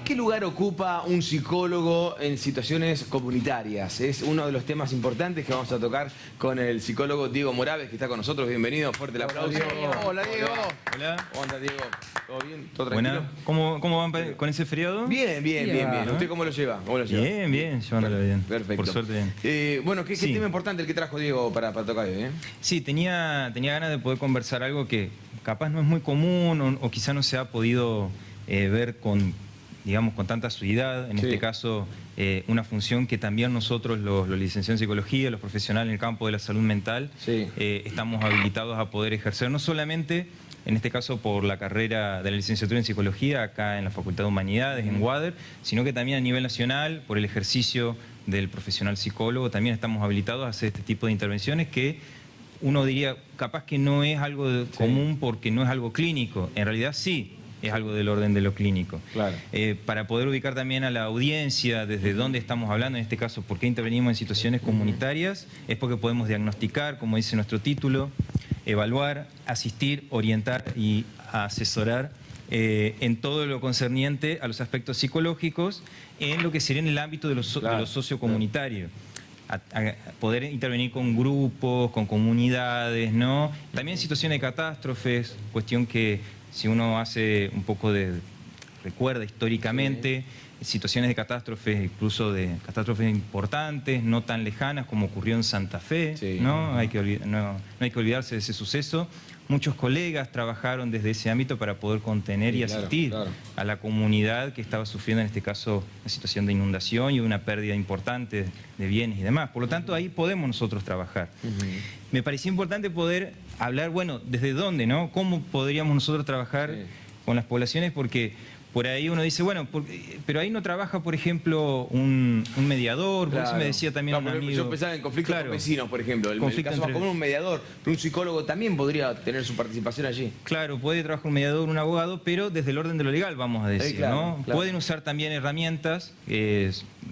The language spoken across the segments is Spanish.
¿Qué lugar ocupa un psicólogo en situaciones comunitarias? Es uno de los temas importantes que vamos a tocar con el psicólogo Diego Moraves, que está con nosotros. Bienvenido, fuerte el aplauso. Hola, Diego. Hola. ¿Cómo anda, Diego? ¿Todo bien? ¿Todo tranquilo? Buena. ¿Cómo van con ese feriado? Bien. ¿Usted cómo lo lleva? Bien, llevándolo bien. Perfecto. Por suerte bien. Bueno, ¿qué tema importante el que trajo Diego para tocar hoy? Sí, tenía ganas de poder conversar algo que capaz no es muy común o quizá no se ha podido ver con tanta asiduidad. En este caso, una función que también nosotros, los licenciados en psicología, los profesionales en el campo de la salud mental, estamos habilitados a poder ejercer, no solamente, en este caso, por la carrera de la licenciatura en psicología, acá en la Facultad de Humanidades, en UADER, sino que también a nivel nacional, por el ejercicio del profesional psicólogo, también estamos habilitados a hacer este tipo de intervenciones que uno diría, capaz que no es algo común porque no es algo clínico. En realidad sí es algo del orden de lo clínico. Claro. Para poder ubicar también a la audiencia desde dónde estamos hablando, en este caso, por qué intervenimos en situaciones comunitarias, es porque podemos diagnosticar, como dice nuestro título, evaluar, asistir, orientar y asesorar en todo lo concerniente a los aspectos psicológicos en lo que sería en el ámbito de lo sociocomunitario. A poder intervenir con grupos, con comunidades, ¿no? También en situaciones de catástrofes, cuestión que si uno hace un poco recuerda históricamente, situaciones de catástrofes, incluso de catástrofes importantes, no tan lejanas como ocurrió en Santa Fe, ¿no? No hay que olvidarse de ese suceso. Muchos colegas trabajaron desde ese ámbito para poder contener y asistir a la comunidad que estaba sufriendo, en este caso, una situación de inundación y una pérdida importante de bienes y demás. Por lo tanto, ahí podemos nosotros trabajar. Me parecía importante poder hablar, bueno, ¿desde dónde, no? ¿Cómo podríamos nosotros trabajar con las poblaciones? Porque por ahí uno dice, bueno, pero ahí no trabaja, por ejemplo, un mediador, por eso me decía también un amigo. Yo pensaba en conflictos con vecinos, por ejemplo. El caso más común, un mediador, pero un psicólogo también podría tener su participación allí. Claro, puede trabajar un mediador, un abogado, pero desde el orden de lo legal, vamos a decir, ¿no? Pueden usar también herramientas,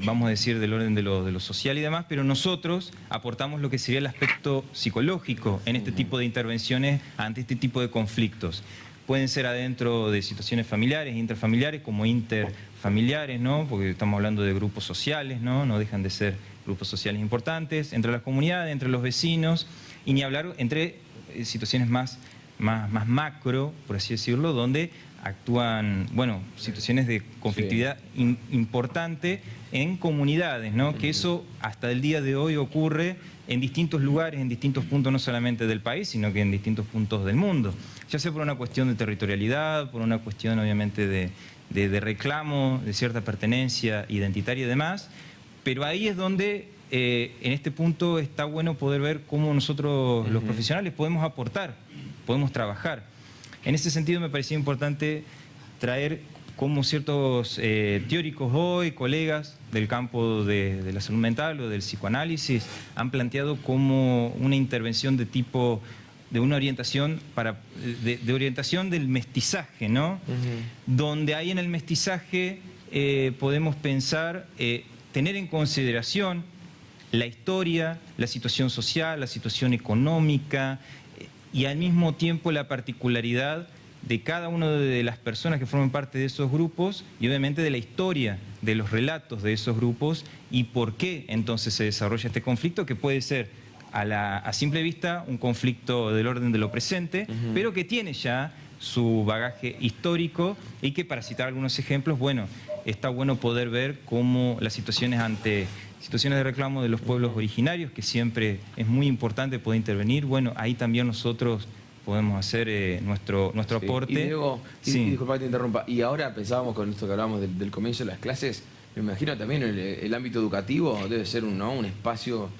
vamos a decir, del orden de lo social y demás, pero nosotros aportamos lo que sería el aspecto psicológico en este tipo de intervenciones ante este tipo de conflictos. Pueden ser adentro de situaciones familiares, intrafamiliares, como interfamiliares, ¿no? Porque estamos hablando de grupos sociales, ¿no? No dejan de ser grupos sociales importantes, entre las comunidades, entre los vecinos, y ni hablar entre situaciones más macro, por así decirlo, donde actúan, bueno, situaciones de conflictividad importante en comunidades, ¿no? Que eso hasta el día de hoy ocurre en distintos lugares, en distintos puntos no solamente del país, sino que en distintos puntos del mundo. Ya sea por una cuestión de territorialidad, por una cuestión obviamente de reclamo, de cierta pertenencia identitaria y demás, pero ahí es donde en este punto está bueno poder ver cómo nosotros los profesionales podemos aportar, podemos trabajar. En ese sentido me parecía importante traer cómo ciertos teóricos hoy, colegas del campo de la salud mental o del psicoanálisis, han planteado como una intervención de tipo, de una orientación de orientación del mestizaje, ¿no? Donde ahí en el mestizaje podemos pensar, tener en consideración la historia, la situación social, la situación económica y al mismo tiempo la particularidad de cada una de las personas que forman parte de esos grupos y obviamente de la historia, de los relatos de esos grupos y por qué entonces se desarrolla este conflicto, que puede ser a simple vista un conflicto del orden de lo presente, pero que tiene ya su bagaje histórico y que, para citar algunos ejemplos, bueno, está bueno poder ver cómo las situaciones ante situaciones de reclamo de los pueblos originarios, que siempre es muy importante poder intervenir, bueno, ahí también nosotros podemos hacer nuestro aporte. Y Diego, disculpa que te interrumpa, y ahora pensábamos con esto que hablábamos del comienzo de las clases, me imagino también el ámbito educativo debe ser un espacio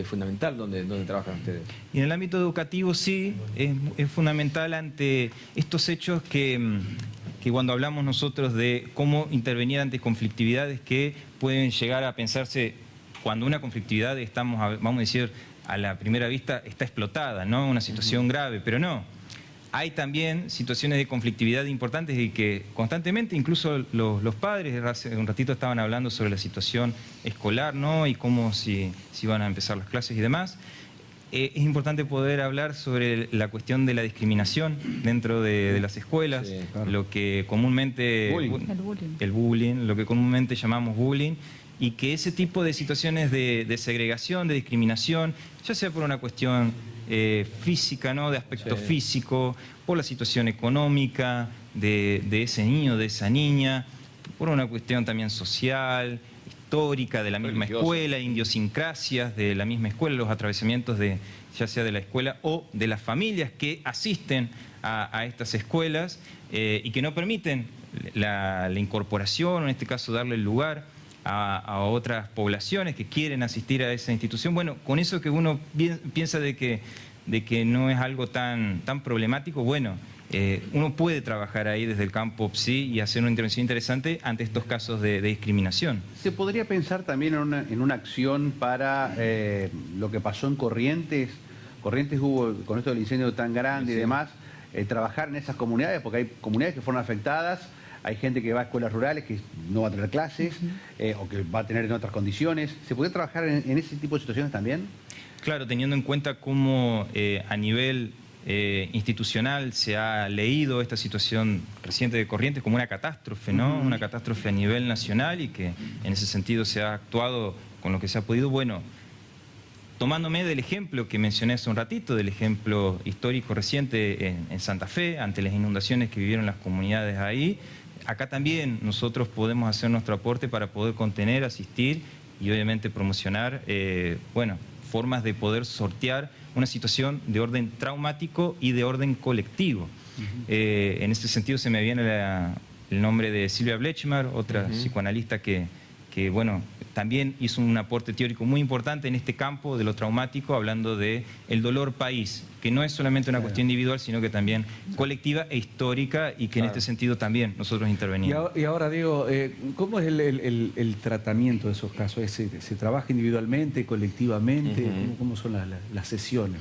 fundamental donde trabajan ustedes. Y en el ámbito educativo sí, es fundamental ante estos hechos que cuando hablamos nosotros de cómo intervenir ante conflictividades que pueden llegar a pensarse cuando una conflictividad vamos a decir, a la primera vista está explotada, ¿no? Una situación grave, pero no. Hay también situaciones de conflictividad importantes y que constantemente, incluso los padres, hace un ratito estaban hablando sobre la situación escolar, ¿no? Y cómo si van a empezar las clases y demás. es importante poder hablar sobre la cuestión de la discriminación dentro de las escuelas, Sí, claro. lo que comúnmente... El bullying, lo que comúnmente llamamos bullying, y que ese tipo de situaciones de segregación, de discriminación, ya sea por una cuestión física, ¿no?, de aspecto físico, por la situación económica de ese niño, de esa niña, por una cuestión también social, histórica de la misma escuela, idiosincrasias de la misma escuela, los atravesamientos ya sea de la escuela o de las familias que asisten a estas escuelas y que no permiten la incorporación, o en este caso darle el lugar a otras poblaciones que quieren asistir a esa institución. Bueno, con eso que uno piensa de que no es algo tan problemático, bueno, uno puede trabajar ahí desde el campo PSI y hacer una intervención interesante ante estos casos de discriminación. ¿Se podría pensar también en una acción para lo que pasó en Corrientes? Corrientes hubo, con esto del incendio tan grande y demás, trabajar en esas comunidades, porque hay comunidades que fueron afectadas, hay gente que va a escuelas rurales que no va a tener clases o que va a tener en otras condiciones. ¿Se puede trabajar en ese tipo de situaciones también? Claro, teniendo en cuenta cómo a nivel institucional se ha leído esta situación reciente de Corrientes como una catástrofe, ¿no? Una catástrofe a nivel nacional, y que en ese sentido se ha actuado con lo que se ha podido. Bueno, tomándome del ejemplo que mencioné hace un ratito, del ejemplo histórico reciente en Santa Fe, ante las inundaciones que vivieron las comunidades ahí, acá también nosotros podemos hacer nuestro aporte para poder contener, asistir y obviamente promocionar, bueno, formas de poder sortear una situación de orden traumático y de orden colectivo. En este sentido se me viene el nombre de Silvia Blechmar, otra psicoanalista que, bueno, también hizo un aporte teórico muy importante en este campo de lo traumático, hablando de el dolor país, que no es solamente una cuestión individual, sino que también colectiva e histórica, y que en este sentido también nosotros intervenimos. Y ahora, Diego, ¿cómo es el tratamiento de esos casos? ¿Se trabaja individualmente, colectivamente? ¿Cómo son las sesiones?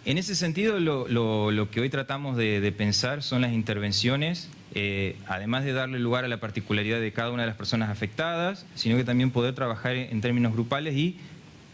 En ese sentido, lo que hoy tratamos de pensar son las intervenciones, además de darle lugar a la particularidad de cada una de las personas afectadas, sino que también poder trabajar en términos grupales, y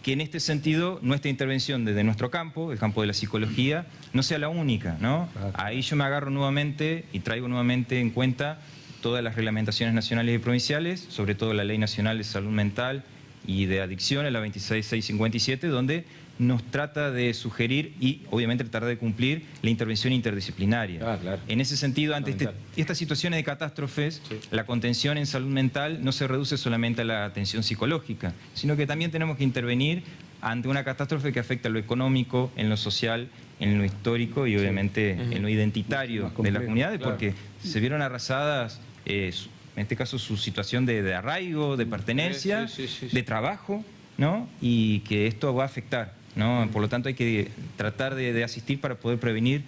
que en este sentido nuestra intervención desde nuestro campo, el campo de la psicología, no sea la única, ¿no? Ahí yo me agarro nuevamente y traigo nuevamente en cuenta todas las reglamentaciones nacionales y provinciales, sobre todo la Ley Nacional de Salud Mental y de Adicciones, la 26657, donde nos trata de sugerir y obviamente tratar de cumplir la intervención interdisciplinaria. Claro. En ese sentido, ante estas situaciones de catástrofes, la contención en salud mental no se reduce solamente a la atención psicológica, sino que también tenemos que intervenir ante una catástrofe que afecta a lo económico, en lo social, en lo histórico y obviamente en lo identitario de las comunidades, porque se vieron arrasadas, en este caso, su situación de arraigo, de pertenencia, de trabajo, ¿no? Y que esto va a afectar, ¿no? Por lo tanto, hay que tratar de asistir para poder prevenir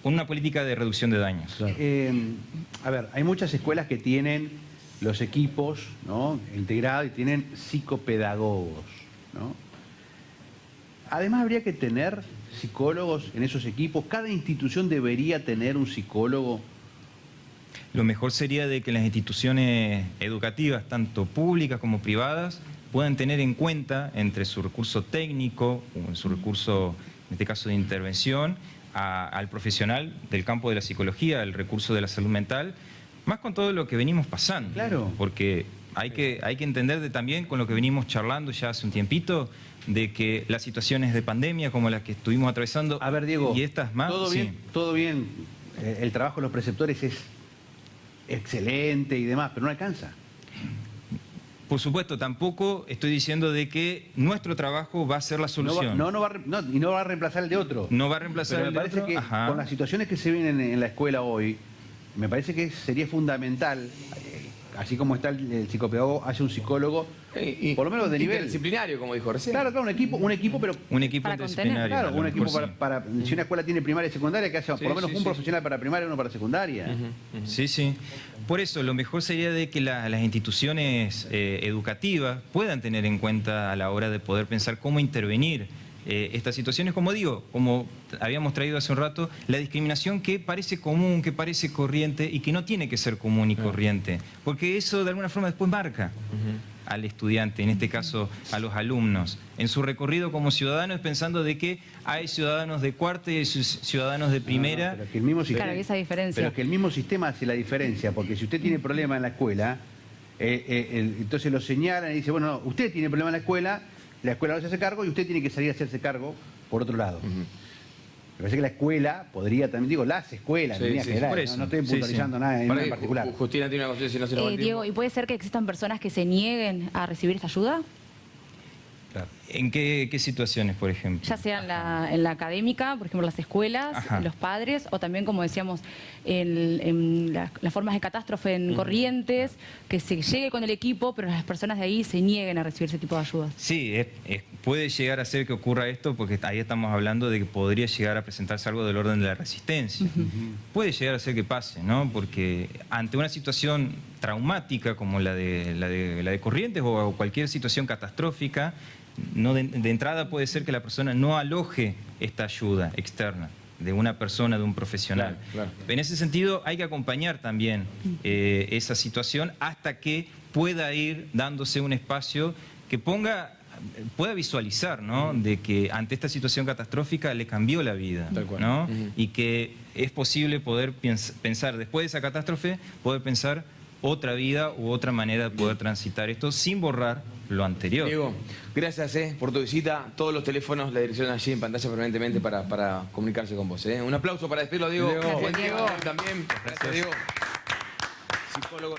con una política de reducción de daños. A ver, hay muchas escuelas que tienen los equipos, ¿no?, integrados, y tienen psicopedagogos, ¿no? Además, habría que tener psicólogos en esos equipos. ¿Cada institución debería tener un psicólogo? Lo mejor sería de que las instituciones educativas, tanto públicas como privadas, puedan tener en cuenta entre su recurso técnico, o su recurso, en este caso de intervención, al profesional del campo de la psicología, el recurso de la salud mental, más con todo lo que venimos pasando. Claro. Porque hay que entender también, con lo que venimos charlando ya hace un tiempito, de que las situaciones de pandemia como las que estuvimos atravesando, a ver, Diego, y estas más... Todo bien, el trabajo de los preceptores es excelente y demás, pero no alcanza. Por supuesto, tampoco estoy diciendo de que nuestro trabajo va a ser la solución. No va a reemplazar el de otro. No va a reemplazar el de otro. Me parece que con las situaciones que se vienen en la escuela hoy, me parece que sería fundamental, así como está el psicopedagogo, haya un psicólogo, por lo menos de nivel Interdisciplinario, como dijo recién. Claro, un equipo, pero... Un equipo interdisciplinario. Claro, un equipo para si una escuela tiene primaria y secundaria, que haya por lo menos un profesional para primaria y uno para secundaria. Sí. Por eso, lo mejor sería de que las instituciones educativas puedan tener en cuenta a la hora de poder pensar cómo intervenir estas situaciones, como digo, como habíamos traído hace un rato, la discriminación que parece común, que parece corriente y que no tiene que ser común y corriente, porque eso de alguna forma después marca. al estudiante, en este caso a los alumnos, en su recorrido como ciudadanos, pensando de que hay ciudadanos de cuarta y hay ciudadanos de primera. Pero que el mismo sistema, Claro, esa diferencia. Pero que el mismo sistema hace la diferencia, porque si usted tiene problema en la escuela, entonces lo señalan y dice, bueno, no, usted tiene problema en la escuela no se hace cargo y usted tiene que salir a hacerse cargo por otro lado. Me parece que la escuela podría también, digo, las escuelas, Sí, en líneas sí, generales, no estoy puntualizando nada en particular. Justina tiene una cosa, si no se nos va el Diego, tiempo. ¿y puede ser que existan personas que se nieguen a recibir esta ayuda? Claro. ¿En qué situaciones, por ejemplo? Ya sea en la académica, por ejemplo, las escuelas, Ajá. los padres, o también, como decíamos, en las formas de catástrofe en Corrientes, que se llegue con el equipo, pero las personas de ahí se nieguen a recibir ese tipo de ayudas. Sí, puede llegar a ser que ocurra esto, porque ahí estamos hablando de que podría llegar a presentarse algo del orden de la resistencia. Puede llegar a ser que pase, ¿no? Porque ante una situación traumática como la de Corrientes o cualquier situación catastrófica, no de entrada puede ser que la persona no aloje esta ayuda externa de una persona, de un profesional. Claro. En ese sentido hay que acompañar también esa situación hasta que pueda ir dándose un espacio que pueda visualizar, ¿no? De que ante esta situación catastrófica le cambió la vida, Tal cual. ¿no? Y que es posible poder pensar después de esa catástrofe, poder pensar otra vida u otra manera de poder transitar esto sin borrar lo anterior. Diego, gracias por tu visita. Todos los teléfonos, la dirección allí en pantalla permanentemente para comunicarse con vos. Un aplauso para despedirlo, Diego. Gracias, Buen día, Diego. también. Gracias, Diego. Psicólogo.